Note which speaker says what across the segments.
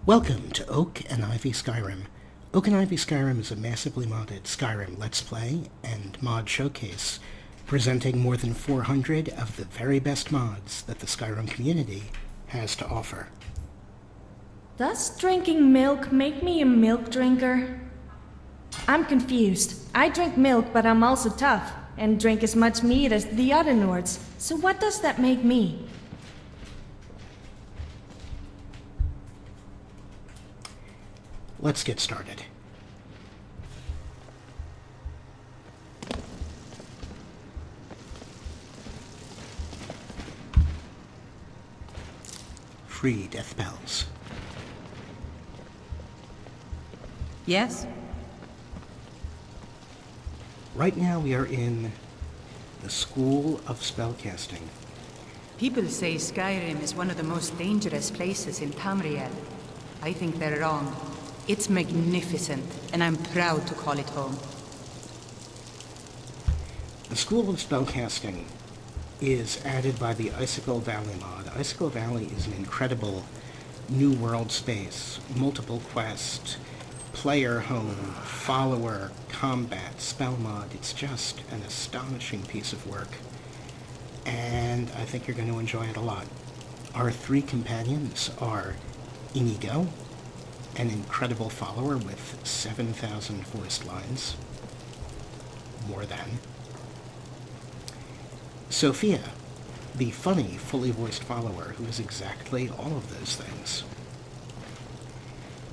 Speaker 1: Welcome to Oak&IV Skyrim. Oak&IV Skyrim is a massively modded Skyrim Let's Play and mod showcase, presenting more than 400 of the very best mods that the Skyrim community has to offer.
Speaker 2: Does drinking milk make me a milk drinker? I'm confused. I drink milk, but I'm also tough, and drink as much meat as the other Nords. So what does that make me?
Speaker 1: Let's get started. Free death bells.
Speaker 3: Yes?
Speaker 1: Right now we are in the School of Spellcasting.
Speaker 3: People say Skyrim is one of the most dangerous places in Tamriel. I think they're wrong. It's magnificent, and I'm proud to call it home.
Speaker 1: The School of Spellcasting is added by the Icicle Valley mod. Icicle Valley is an incredible new world space, multiple quest, player home, follower, combat, spell mod. It's just an astonishing piece of work, and I think you're going to enjoy it a lot. Our three companions are Inigo, an incredible follower with 7,000 voiced lines. More than. Sofia, the funny, fully voiced follower who is exactly all of those things.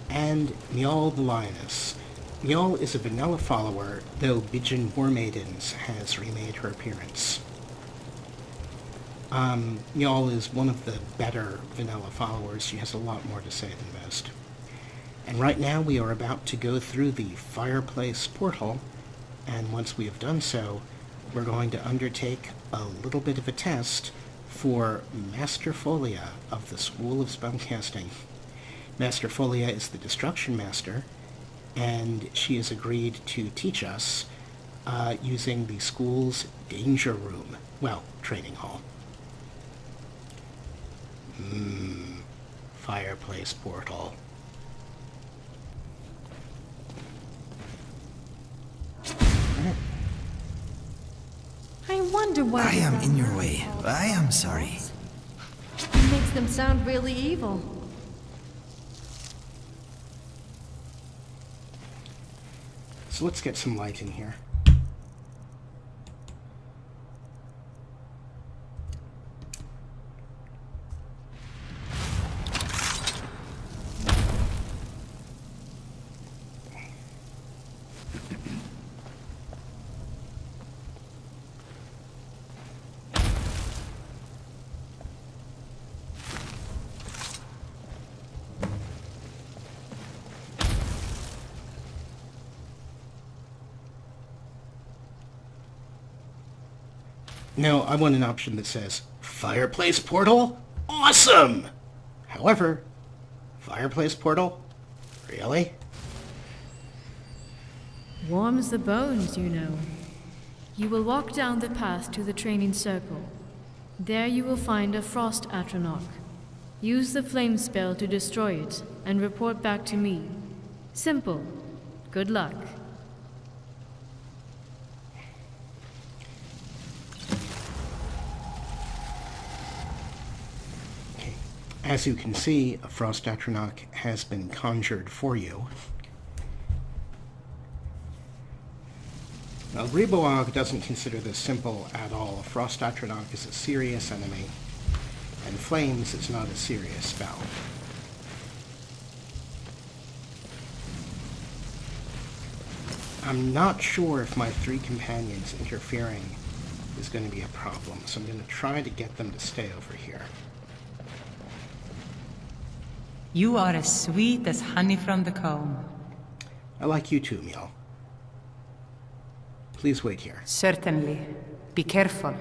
Speaker 1: And Mjol the Lioness. Mjol is a vanilla follower, though Bidgen War Maidens has remade her appearance. Mjol is one of the better vanilla followers. She has a lot more to say than most. And right now we are about to go through the fireplace portal, and once we have done so, we're going to undertake a little bit of a test for Master Folia of the School of Spellcasting. Master Folia is the Destruction Master, and she has agreed to teach us using the school's Danger Room, well, training hall. Fireplace portal.
Speaker 2: I wonder why.
Speaker 4: I am in your way. I am sorry.
Speaker 2: It makes them sound really evil.
Speaker 1: So let's get some light in here. No, I want an option that says, Fireplace Portal? Awesome! However, Fireplace Portal? Really?
Speaker 5: Warms the bones, you know. You will walk down the path to the training circle. There you will find a frost atronach. Use the flame spell to destroy it, and report back to me. Simple. Good luck.
Speaker 1: As you can see, a frost atronach has been conjured for you. Now, Riboag doesn't consider this simple at all. A frost atronach is a serious enemy, and flames is not a serious spell. I'm not sure if my three companions interfering is going to be a problem, so I'm going to try to get them to stay over here.
Speaker 3: You are as sweet as honey from the comb.
Speaker 1: I like you too, Mjol. Please wait here.
Speaker 3: Certainly. Be careful.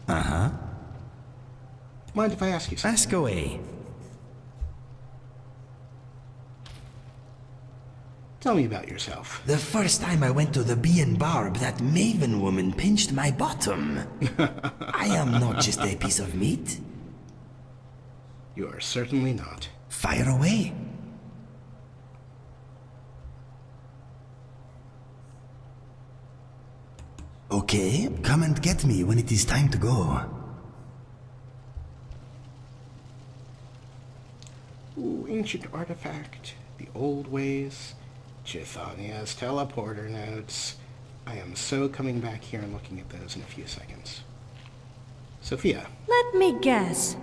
Speaker 4: Uh-huh.
Speaker 1: Mind if I ask you something?
Speaker 4: Ask away.
Speaker 1: Tell me about yourself.
Speaker 4: The first time I went to the Bee and Barb, that Maven woman pinched my bottom. I am not just a piece of meat.
Speaker 1: You are certainly not.
Speaker 4: Fire away. Okay, come and get me when it is time to go.
Speaker 1: Ooh, ancient artifact. The old ways. Chthonia's teleporter notes. I am so coming back here and looking at those in a few seconds. Sophia.
Speaker 2: Let me guess.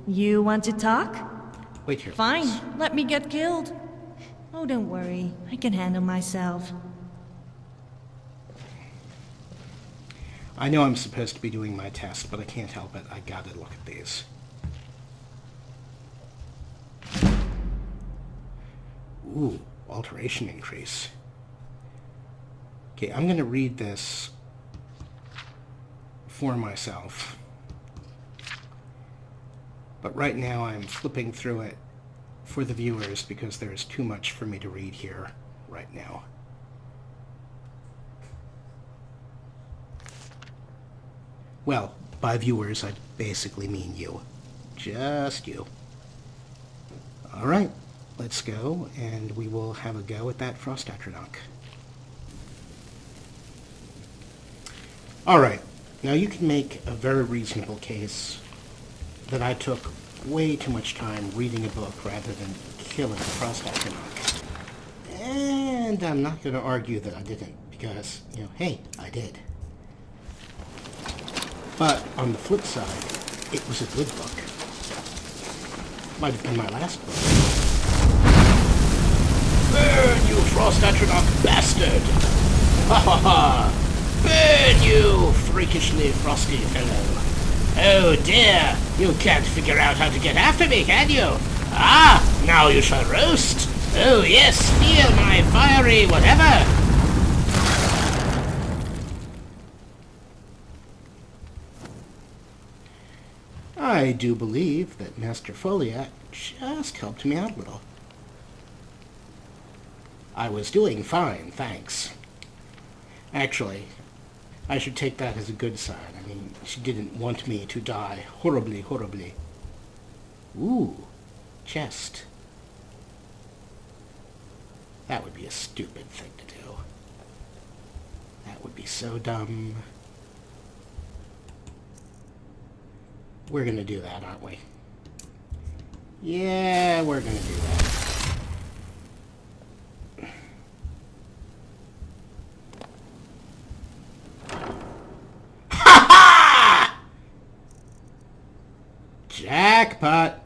Speaker 2: You want to talk?
Speaker 1: Wait here.
Speaker 2: Fine,
Speaker 1: please.
Speaker 2: let me get killed. Oh, don't worry. I can handle myself.
Speaker 1: I know I'm supposed to be doing my test, but I can't help it. I gotta look at these. Ooh, alteration increase. Okay, I'm gonna read this for myself. But right now I'm flipping through it for the viewers because there's too much for me to read here right now. Well, by viewers, I basically mean you. Just you. Alright, let's go, and we will have a go at that Frost Atronach. Alright, now you can make a very reasonable case that I took way too much time reading a book rather than killing the Frost Atronach. And I'm not going to argue that I didn't, because, you know, hey, I did. But on the flip side, it was a good book. Might have been my last book. Burn, you Frost Atronach bastard! Ha ha ha! Burn, you freakishly frosty fellow! Oh dear, you can't figure out how to get after me, can you? Ah, now you shall roast! Oh yes, feel my fiery whatever! I do believe that Master Foliat just helped me out a little. I was doing fine, thanks. Actually, I should take that as a good sign. I mean, she didn't want me to die horribly, horribly. Ooh, chest. That would be a stupid thing to do. That would be so dumb. We're gonna do that, aren't we? Yeah, we're gonna do that. Ha ha! Jackpot!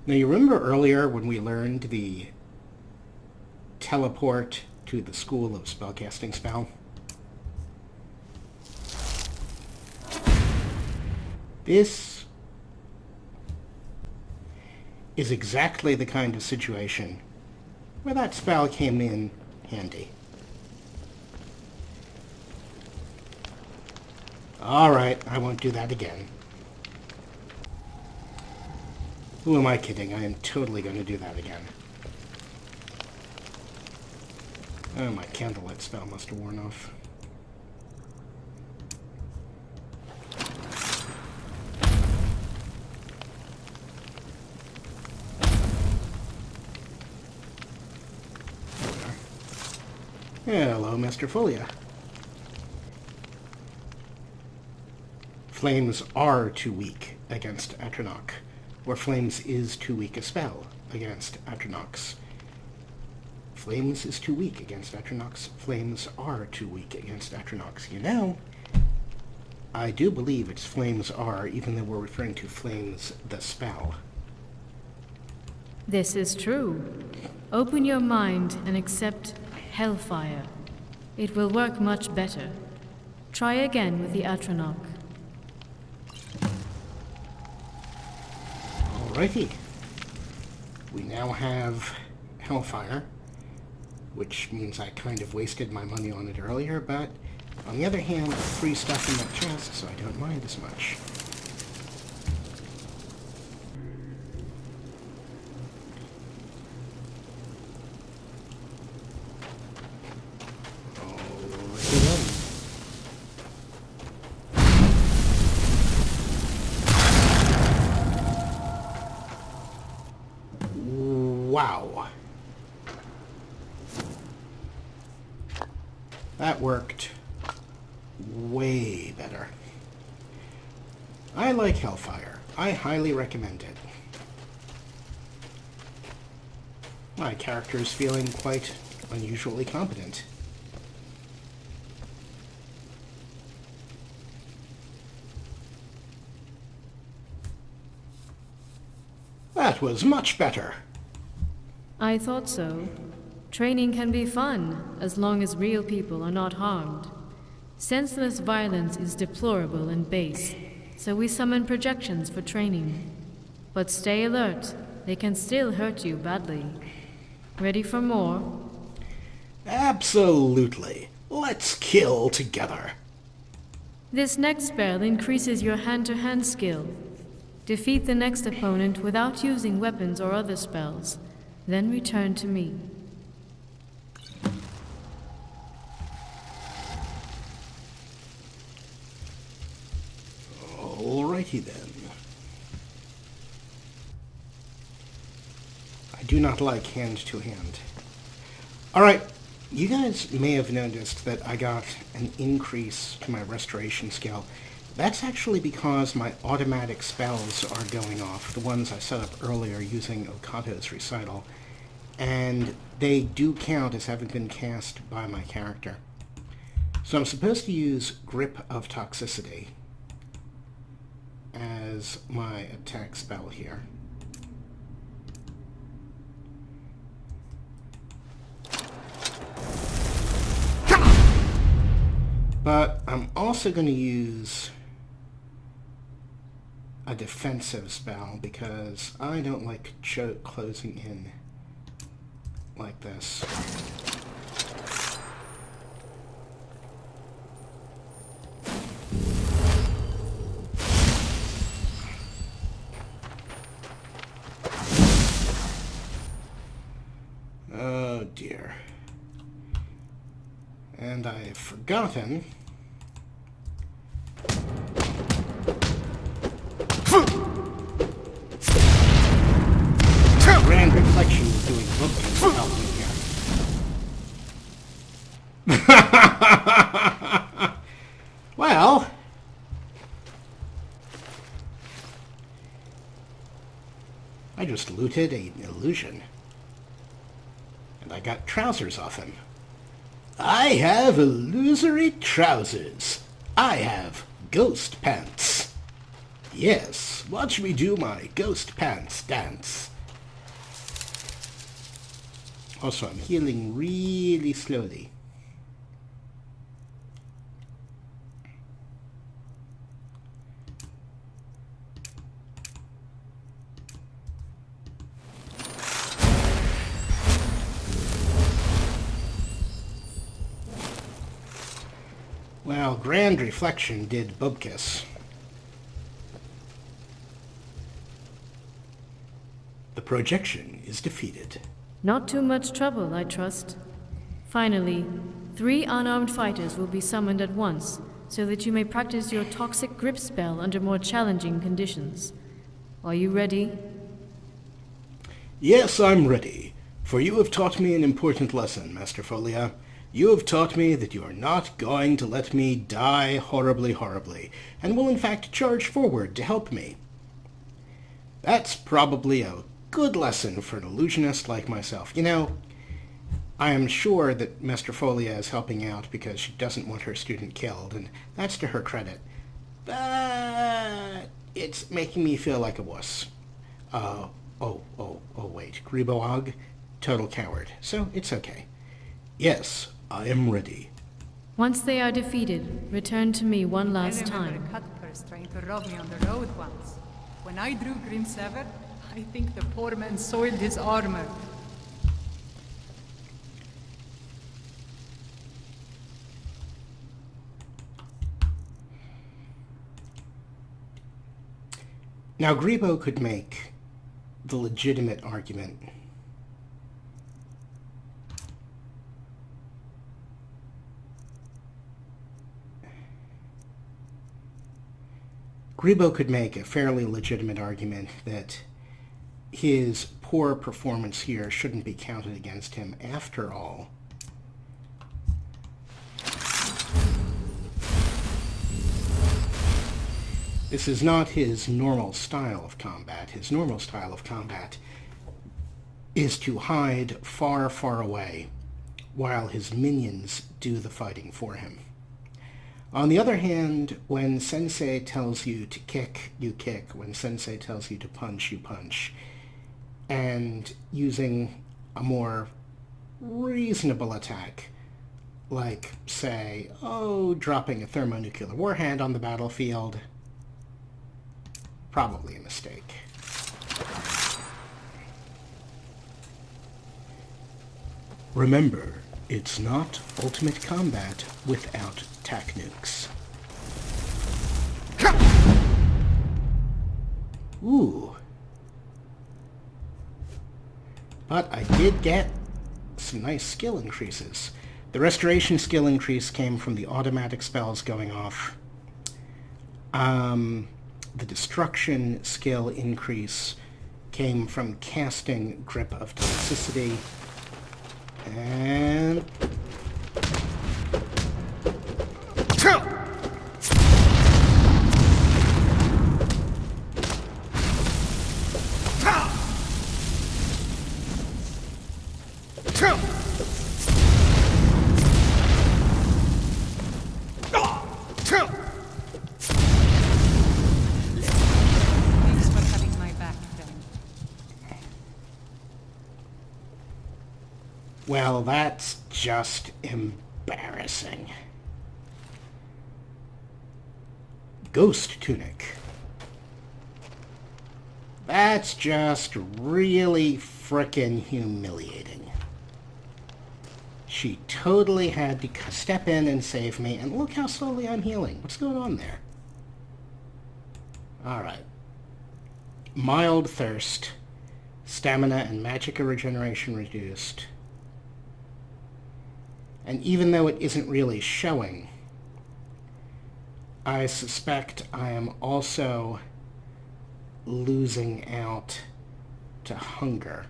Speaker 1: Now you remember earlier when we learned the teleport to the School of Spellcasting spell? This is exactly the kind of situation where that spell came in handy. Alright, I won't do that again. Who am I kidding? I am totally going to do that again. Oh, my candlelit spell must have worn off. Hello, Mr. Folia. Flames are too weak against Atronach, or Flames is too weak a spell against Atronach's. Flames is too weak against Atronach's. Flames are too weak against Atronach's. You know, I do believe it's Flames are, even though we're referring to Flames the spell.
Speaker 5: This is true. Open your mind and accept Hellfire. It will work much better. Try again with the Atronach.
Speaker 1: Alrighty. We now have Hellfire, which means I kind of wasted my money on it earlier, but On the other hand, free stuff in that chest, so I don't mind as much. Wow. That worked way better. I like Hellfire. I highly recommend it. My character is feeling quite unusually competent. That was much better.
Speaker 5: I thought so. Training can be fun, as long as real people are not harmed. Senseless violence is deplorable and base, so we summon projections for training. But stay alert, they can still hurt you badly. Ready for more?
Speaker 1: Absolutely. Let's kill together.
Speaker 5: This next spell increases your hand-to-hand skill. Defeat the next opponent without using weapons or other spells. Then return to me.
Speaker 1: Alrighty then. I do not like hand-to-hand. Alright, you guys may have noticed that I got an increase to my restoration skill. That's actually because my automatic spells are going off, the ones I set up earlier using Okato's recital, and they do count as having been cast by my character. So I'm supposed to use Grip of Toxicity as my attack spell here. But I'm also going to use a defensive spell because I don't like closing in like this. Oh dear. And I've forgotten. Grand Reflection is doing booking to help me here. Well, I just looted an illusion. And I got trousers off him. I have illusory trousers. I have ghost pants. Yes, watch me do my ghost pants dance. Also, I'm healing really slowly. Well, Grand Reflection did Bubkiss. The projection is defeated.
Speaker 5: Not too much trouble, I trust. Finally, 3 unarmed fighters will be summoned at once, so that you may practice your toxic grip spell under more challenging conditions. Are you ready?
Speaker 1: Yes, I'm ready, for you have taught me an important lesson, Master Folia. You have taught me that you are not going to let me die horribly, horribly, and will in fact charge forward to help me. That's probably a good lesson for an illusionist like myself. You know, I am sure that Master Folia is helping out because she doesn't want her student killed, and that's to her credit. But it's making me feel like a wuss. Wait, Griboag? Total coward, so it's okay. Yes, I am ready.
Speaker 5: Once they are defeated, return to me one last
Speaker 3: I
Speaker 5: time.
Speaker 3: remember a cutpurse trying to rob me on the road once. When I drew Grim Sever, I think the poor man soiled his armor.
Speaker 1: Now, Grebo could make the legitimate argument Grebo could make a fairly legitimate argument that his poor performance here shouldn't be counted against him after all. This is not his normal style of combat. His normal style of combat is to hide far, far away while his minions do the fighting for him. On the other hand, when Sensei tells you to kick, you kick. When Sensei tells you to punch, you punch. And using a more reasonable attack, like, say, dropping a thermonuclear warhead on the battlefield, probably a mistake. Remember, it's not ultimate combat without tac nukes. Ooh. But I did get some nice skill increases. The restoration skill increase came from the automatic spells going off. The destruction skill increase came from casting Grip of Toxicity. And... well, that's just embarrassing. Ghost Tunic. That's just really frickin' humiliating. She totally had to step in and save me, and look how slowly I'm healing. What's going on there? Alright. Mild Thirst. Stamina and Magicka regeneration reduced. And even though it isn't really showing, I suspect I am also losing out to hunger.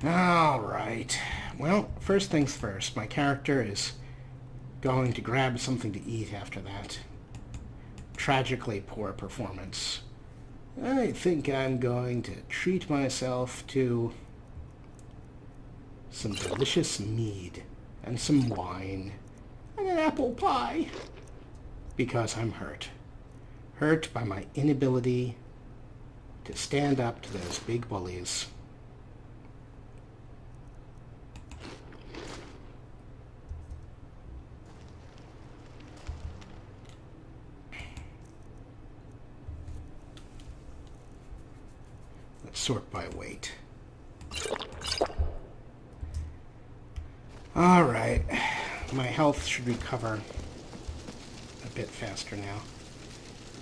Speaker 1: Alright. Well, first things first. My character is going to grab something to eat after that. Tragically poor performance. I think I'm going to treat myself to some delicious mead and some wine and an apple pie because I'm hurt. Hurt by my inability to stand up to those big bullies. Sort by weight. Alright. My health should recover a bit faster now.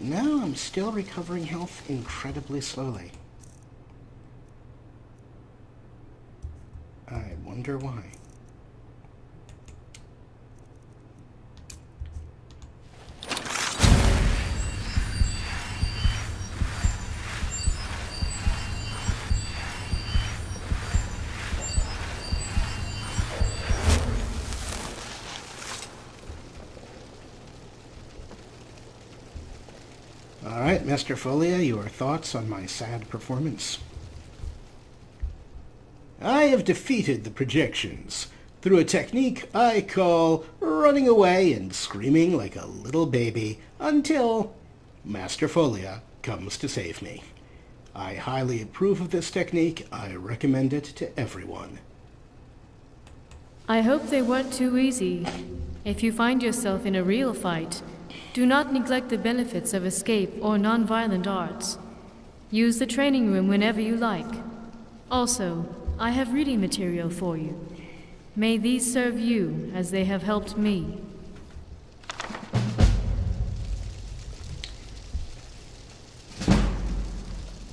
Speaker 1: No, I'm still recovering health incredibly slowly. I wonder why. Alright, Master Folia, your thoughts on my sad performance? I have defeated the projections through a technique I call running away and screaming like a little baby until Master Folia comes to save me. I highly approve of this technique. I recommend it to everyone.
Speaker 5: I hope they weren't too easy. If you find yourself in a real fight, do not neglect the benefits of escape or non-violent arts. Use the training room whenever you like. Also, I have reading material for you. May these serve you as they have helped me.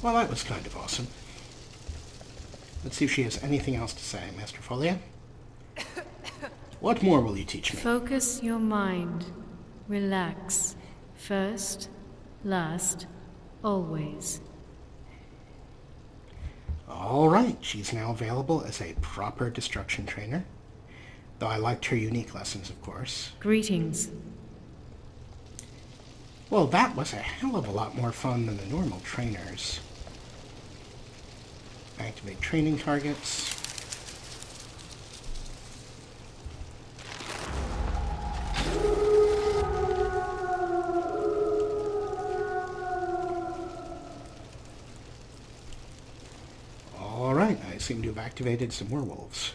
Speaker 1: Well, that was kind of awesome. Let's see if she has anything else to say, Master Folia. What more will you teach me?
Speaker 5: Focus your mind. Relax. First, last, always.
Speaker 1: All right, she's now available as a proper destruction trainer. Though I liked her unique lessons, of course.
Speaker 5: Greetings.
Speaker 1: Well, that was a hell of a lot more fun than the normal trainers. Activate training targets. All right, I seem to have activated some werewolves.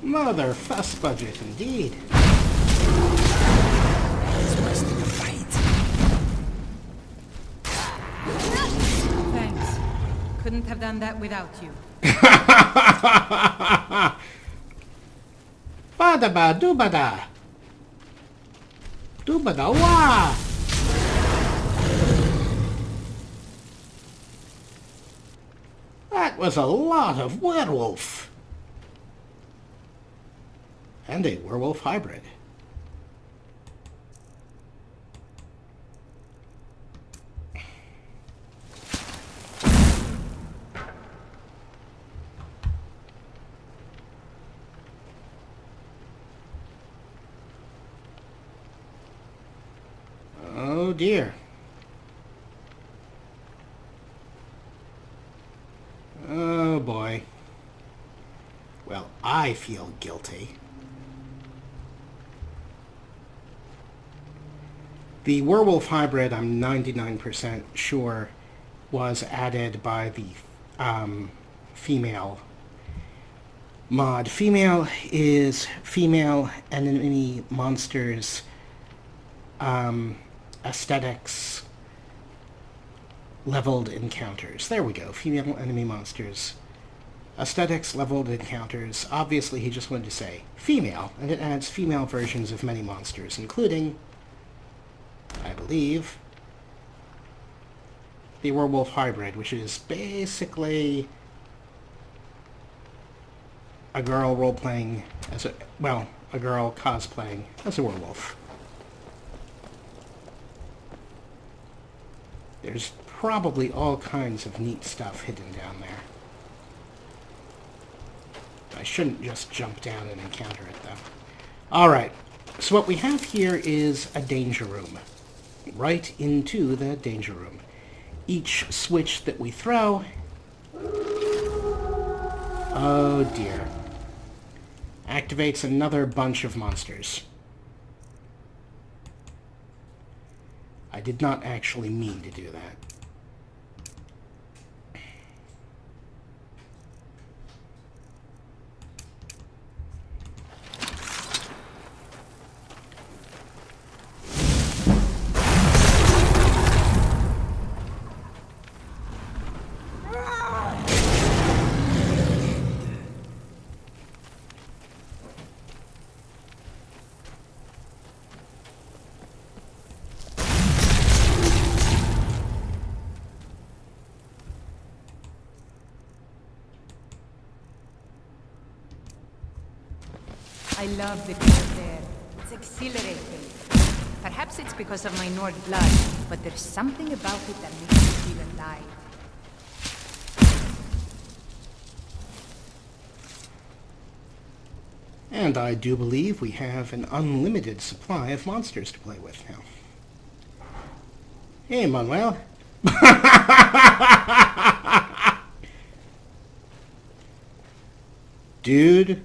Speaker 1: Mother fuss budget, indeed.
Speaker 4: It's worse than a fight.
Speaker 3: Thanks. Couldn't have done that without you.
Speaker 1: Badaba dubada. Dubada wa. That was a lot of werewolf. And a werewolf hybrid. Oh dear. Oh boy. Well, I feel guilty. The werewolf hybrid, I'm 99% sure, was added by the female mod. Female is female enemy monsters aesthetics leveled encounters. There we go. Female enemy monsters aesthetics leveled encounters. Obviously he just wanted to say female, and it adds female versions of many monsters, including, I believe, the werewolf hybrid, which is basically a girl role-playing as a, well, a girl cosplaying as a werewolf. There's probably all kinds of neat stuff hidden down there. I shouldn't just jump down and encounter it, though. Alright, so what we have here is a danger room. Right into the danger room. Each switch that we throw... Oh dear. Activates another bunch of monsters. I did not actually mean to do that.
Speaker 3: I love the cold air. It's exhilarating. Perhaps it's because of my Nord blood, but there's something about it that makes me feel alive.
Speaker 1: And I do believe we have an unlimited supply of monsters to play with now. Hey, Manuel. Dude,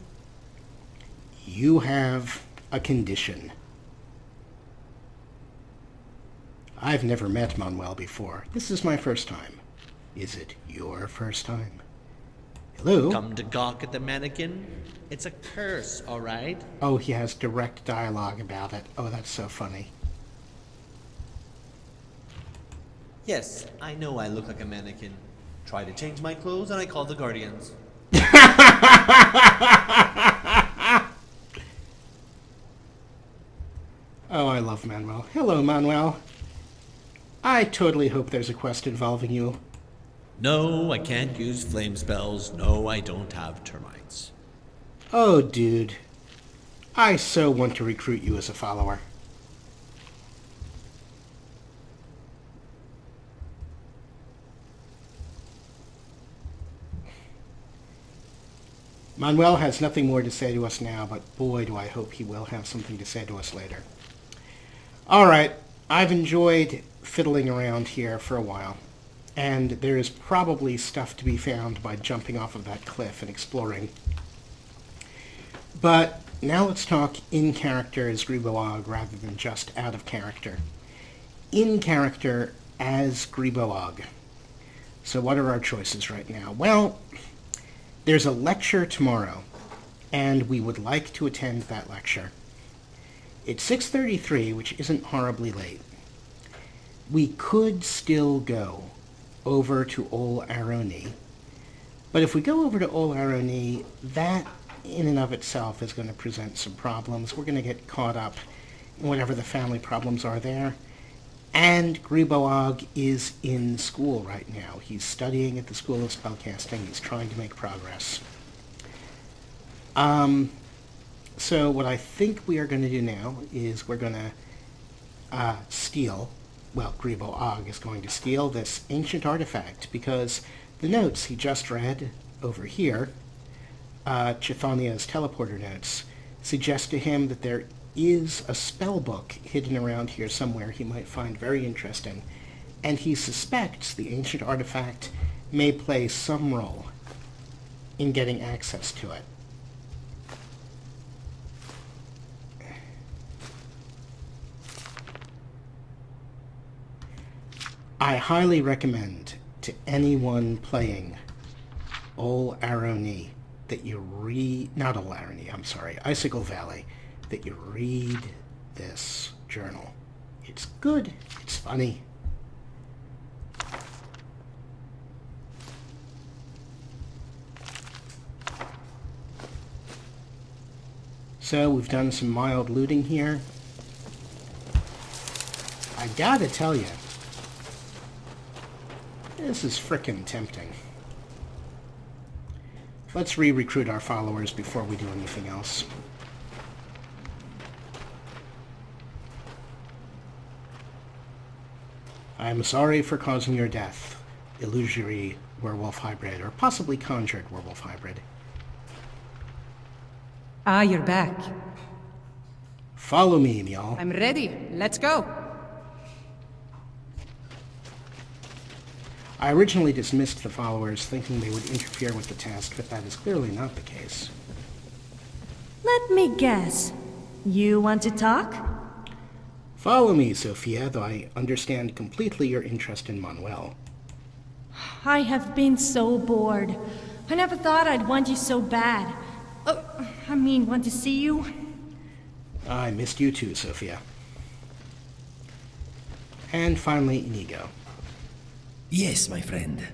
Speaker 1: you have a condition. I've never met Manuel before. This is my first time. Is it your first time? Hello?
Speaker 6: Come to gawk at the mannequin? It's a curse, alright?
Speaker 1: Oh, he has direct dialogue about it. Oh, that's so funny.
Speaker 6: Yes, I know I look like a mannequin. Try to change my clothes and I call the Guardians.
Speaker 1: Oh, I love Manuel. Hello, Manuel. I totally hope there's a quest involving you.
Speaker 6: No, I can't use flame spells. No, I don't have termites.
Speaker 1: Oh, dude. I so want to recruit you as a follower. Manuel has nothing more to say to us now, but boy, do I hope he will have something to say to us later. All right, I've enjoyed fiddling around here for a while, and there is probably stuff to be found by jumping off of that cliff and exploring. But now let's talk in character as Griboag rather than just out of character. In character as Griboag. So what are our choices right now? Well, there's a lecture tomorrow, and we would like to attend that lecture. It's 6:33, which isn't horribly late. We could still go over to Ol Aroni, but if we go over to Ol Aroni, that in and of itself is going to present some problems. We're going to get caught up in whatever the family problems are there. And Griboag is in school right now. He's studying at the School of Spellcasting. He's trying to make progress. So what I think we are going to do now is we're going to steal, well, Griboag is going to steal this ancient artifact because the notes he just read over here, Chthonia's teleporter notes, suggest to him that there is a spell book hidden around here somewhere he might find very interesting, and he suspects the ancient artifact may play some role in getting access to it. I highly recommend to anyone playing Ol Aroni that you read, not Ol Aroni, I'm sorry, Icicle Valley, that you read this journal. It's good, it's funny. So we've done some mild looting here. I gotta tell you, this is frickin' tempting. Let's re-recruit our followers before we do anything else. I am sorry for causing your death, illusory werewolf hybrid, or possibly conjured werewolf hybrid.
Speaker 3: Ah, you're back.
Speaker 1: Follow me, y'all.
Speaker 3: I'm ready. Let's go.
Speaker 1: I originally dismissed the followers, thinking they would interfere with the task, but that is clearly not the case.
Speaker 2: Let me guess. You want to talk?
Speaker 1: Follow me, Sofia, though I understand completely your interest in Manuel.
Speaker 2: I have been so bored. I never thought I'd want you so bad. Want to see you.
Speaker 1: I missed you too, Sofia. And finally, Inigo.
Speaker 4: Yes, my friend.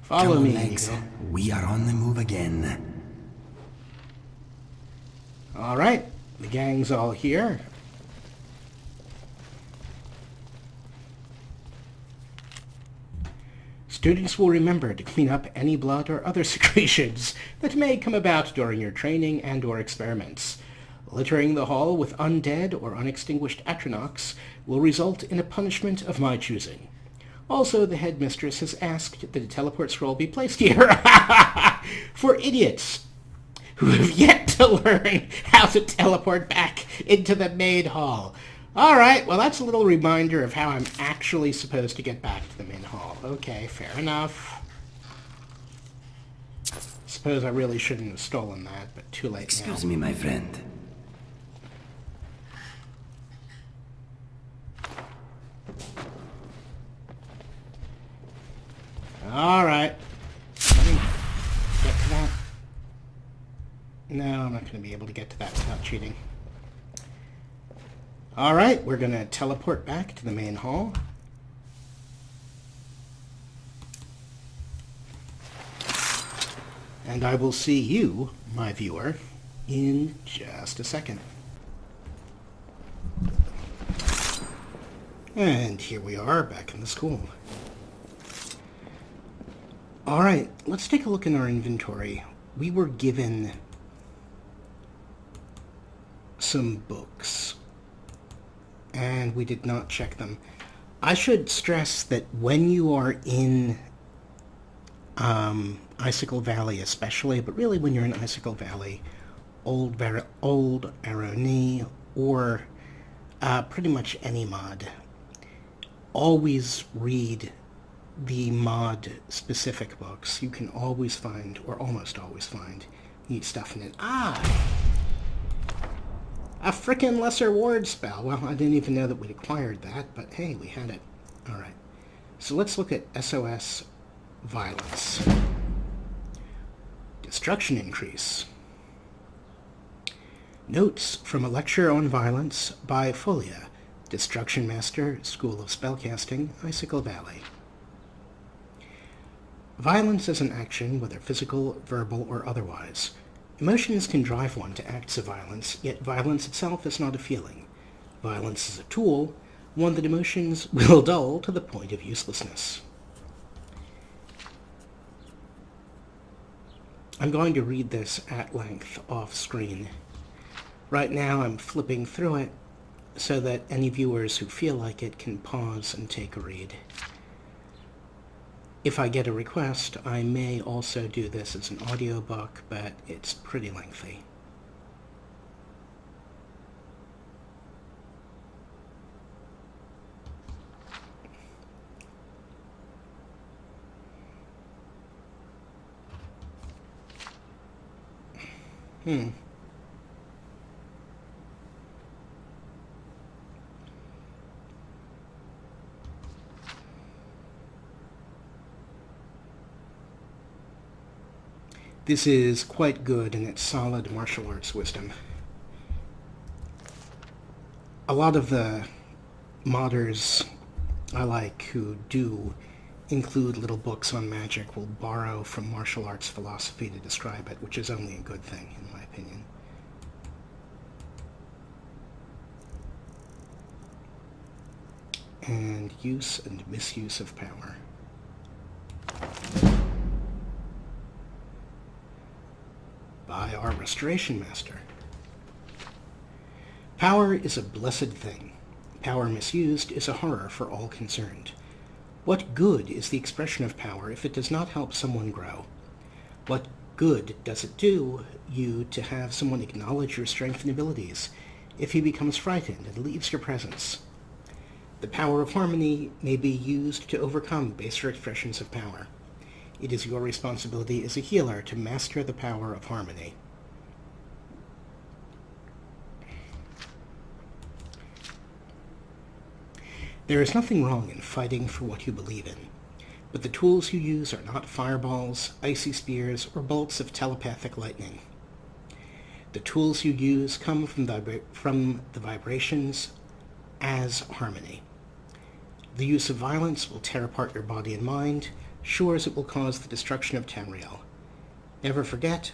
Speaker 1: Follow
Speaker 4: Come on,
Speaker 1: me,
Speaker 4: Legs.
Speaker 1: Inigo.
Speaker 4: We are on the move again.
Speaker 1: All right, the gang's all here. Students will remember to clean up any blood or other secretions that may come about during your training and or experiments. Littering the hall with undead or unextinguished Atronachs will result in a punishment of my choosing. Also, the headmistress has asked that a teleport scroll be placed here for idiots who have yet to learn how to teleport back into the main hall. All right, well, that's a little reminder of how I'm actually supposed to get back to the main hall. Okay, fair enough. Suppose I really shouldn't have stolen that, but too late now.
Speaker 4: Excuse me, my friend.
Speaker 1: All right. Let me get to that. No, I'm not going to be able to get to that without cheating. All right, we're going to teleport back to the main hall. And I will see you, my viewer, in just a second. And here we are, back in the school. Alright, let's take a look in our inventory. We were given some books, and we did not check them. I should stress that when you are in Icicle Valley especially, but really when you're in Icicle Valley, Old Aroni, or pretty much any mod, always read the mod-specific books. You can always find, or almost always find, neat stuff in it. A frickin' Lesser Ward spell. Well, I didn't even know that we'd acquired that, but hey, we had it. Alright. So let's look at SOS Violence. Destruction increase. Notes from a lecture on violence by Folia, Destruction Master, School of Spellcasting, Icicle Valley. Violence is an action, whether physical, verbal, or otherwise. Emotions can drive one to acts of violence, yet violence itself is not a feeling. Violence is a tool, one that emotions will dull to the point of uselessness. I'm going to read this at length off screen. Right now I'm flipping through it so that any viewers who feel like it can pause and take a read. If I get a request, I may also do this as an audiobook, but it's pretty lengthy. This is quite good in its solid martial arts wisdom. A lot of the modders I like who do include little books on magic will borrow from martial arts philosophy to describe it, which is only a good thing, in my opinion. And use and misuse of power. By our Restoration Master. Power is a blessed thing. Power misused is a horror for all concerned. What good is the expression of power if it does not help someone grow? What good does it do you to have someone acknowledge your strength and abilities if he becomes frightened and leaves your presence? The power of harmony may be used to overcome baser expressions of power. It is your responsibility as a healer to master the power of harmony. There is nothing wrong in fighting for what you believe in, but the tools you use are not fireballs, icy spears, or bolts of telepathic lightning. The tools you use come from the vibrations as harmony. The use of violence will tear apart your body and mind, sure as it will cause the destruction of Tamriel. Never forget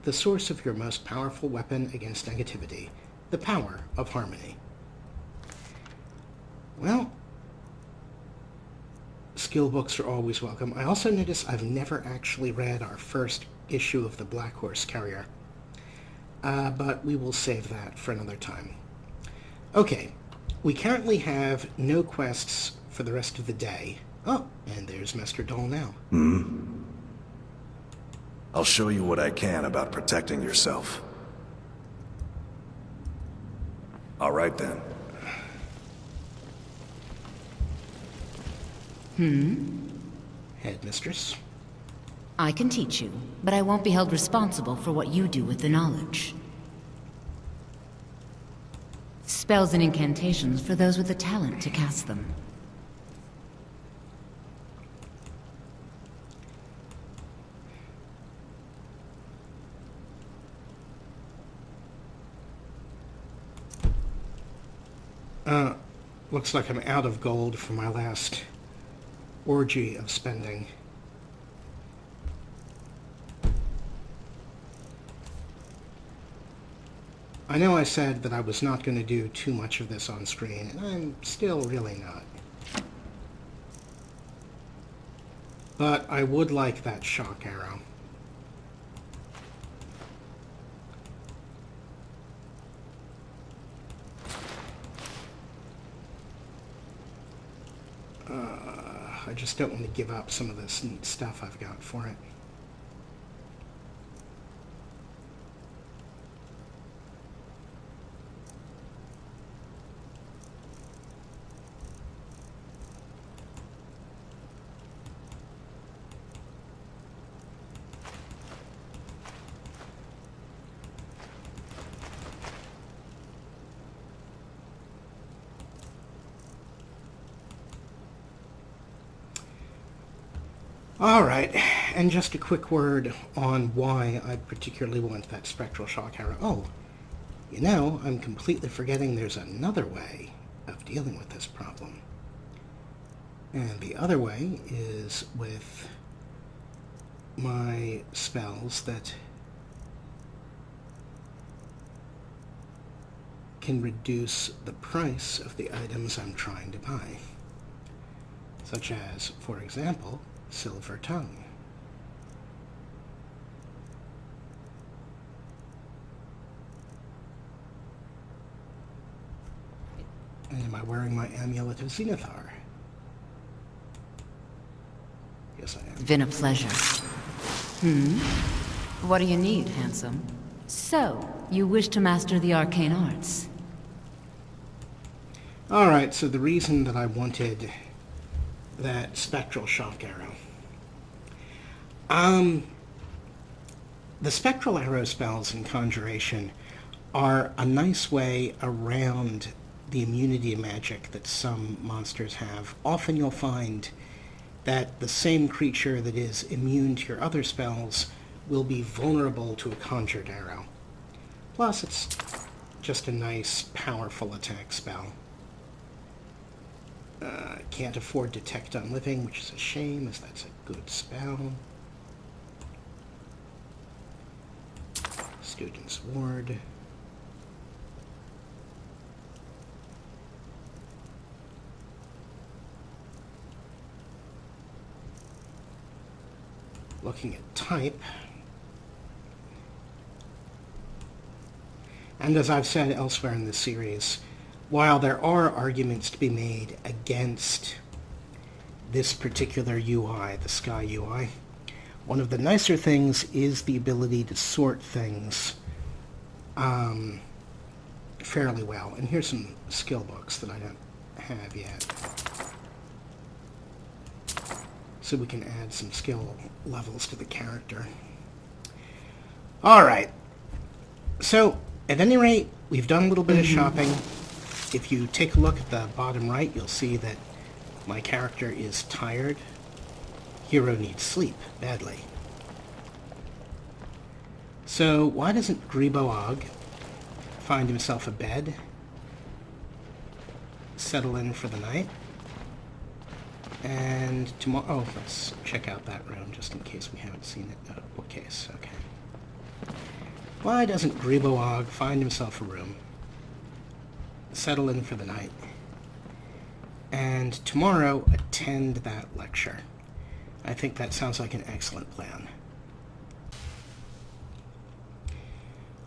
Speaker 1: the source of your most powerful weapon against negativity, the power of harmony. Well, skill books are always welcome. I also notice I've never actually read our first issue of the Black Horse Carrier, but we will save that for another time. Okay, we currently have no quests for the rest of the day. Oh, and there's Master Dole now.
Speaker 7: I'll show you what I can about protecting yourself. All right then.
Speaker 1: Headmistress.
Speaker 8: I can teach you, but I won't be held responsible for what you do with the knowledge. Spells and incantations for those with the talent to cast them.
Speaker 1: Looks like I'm out of gold for my last orgy of spending. I know I said that I was not going to do too much of this on screen, and I'm still really not. But I would like that shock arrow. I just don't want to give up some of this neat stuff I've got for it. Alright, and just a quick word on why I particularly want that spectral shock arrow. Oh, you know, I'm completely forgetting there's another way of dealing with this problem. And the other way is with my spells that can reduce the price of the items I'm trying to buy. Such as, for example, Silver Tongue. And am I wearing my amulet of Zenithar? Yes, I am.
Speaker 8: Been a pleasure. What do you need, handsome? So, you wish to master the arcane arts?
Speaker 1: Alright, so the reason that I wanted that spectral shock arrow. The spectral arrow spells in Conjuration are a nice way around the immunity magic that some monsters have. Often you'll find that the same creature that is immune to your other spells will be vulnerable to a conjured arrow. Plus, it's just a nice, powerful attack spell. Can't afford Detect on Living, which is a shame, as that's a good spell. Student's Ward. Looking at type. And as I've said elsewhere in this series, while there are arguments to be made against this particular UI, the Sky UI, one of the nicer things is the ability to sort things fairly well. And here's some skill books that I don't have yet. So we can add some skill levels to the character. Alright. So, at any rate, we've done a little bit of shopping. If you take a look at the bottom right, you'll see that my character is tired. Hero needs sleep, badly. So why doesn't Griboag find himself a bed, settle in for the night, and tomorrow... Oh, let's check out that room just in case we haven't seen it. Bookcase, okay. Why doesn't Griboag find himself a room, settle in for the night, and tomorrow attend that lecture? I think that sounds like an excellent plan.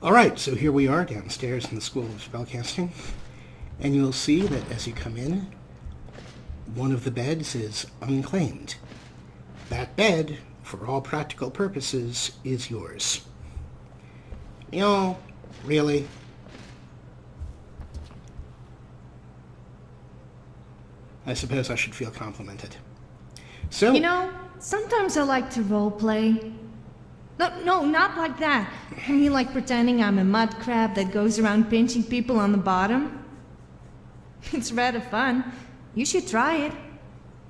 Speaker 1: Alright, so here we are downstairs in the School of Spellcasting, and you'll see that as you come in, one of the beds is unclaimed. That bed, for all practical purposes, is yours. Really? I suppose I should feel complimented. So...
Speaker 2: You know, sometimes I like to roleplay. No, not like that. I mean like pretending I'm a mud crab that goes around pinching people on the bottom. It's rather fun. You should try it.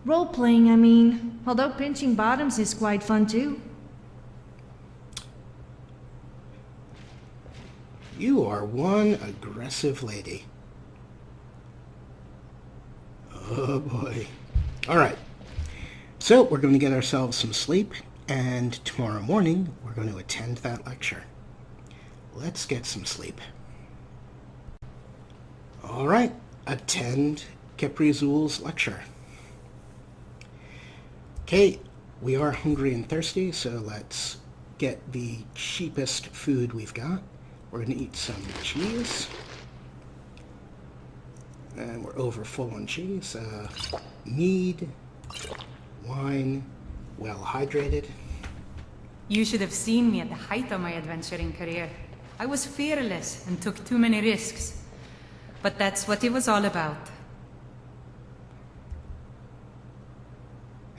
Speaker 2: Role-playing, I mean. Although pinching bottoms is quite fun too.
Speaker 1: You are one aggressive lady. Oh boy. Alright. So, we're going to get ourselves some sleep, and tomorrow morning, we're going to attend that lecture. Let's get some sleep. All right, attend Caprizul's lecture. Okay, we are hungry and thirsty, so let's get the cheapest food we've got. We're going to eat some cheese. And we're over full on cheese. Mead, wine, well hydrated.
Speaker 3: You should have seen me at the height of my adventuring career. I was fearless and took too many risks. But that's what it was all about.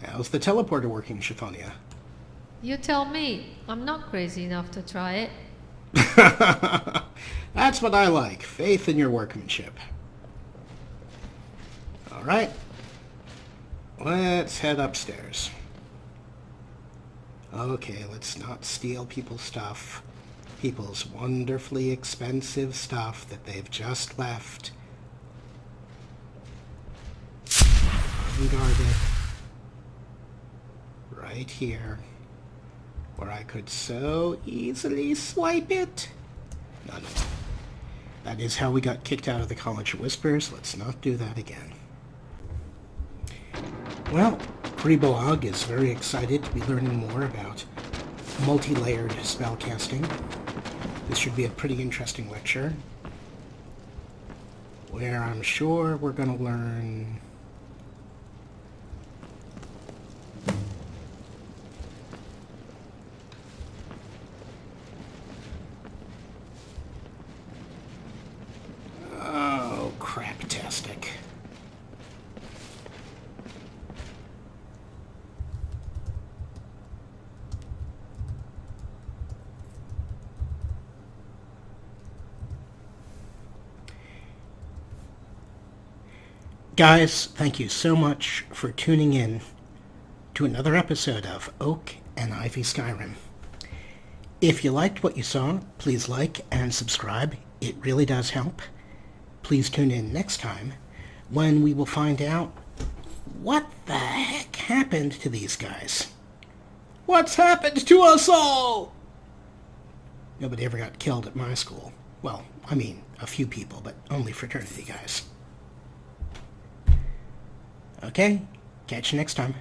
Speaker 1: How's the teleporter working, Sofia?
Speaker 9: You tell me. I'm not crazy enough to try it.
Speaker 1: That's what I like. Faith in your workmanship. All right. Let's head upstairs. Okay, let's not steal people's stuff. People's wonderfully expensive stuff that they've just left. Unguarded. Right here. Where I could so easily swipe it. No. That is how we got kicked out of the College of Whispers. Let's not do that again. Well, Greboag is very excited to be learning more about multi-layered spellcasting. This should be a pretty interesting lecture, where I'm sure we're going to learn craptastic. Guys, thank you so much for tuning in to another episode of Oak&IV Skyrim. If you liked what you saw, please like and subscribe. It really does help. Please tune in next time when we will find out what the heck happened to these guys. What's happened to us all? Nobody ever got killed at my school. Well, I mean, a few people, but only fraternity guys. Okay, catch you next time.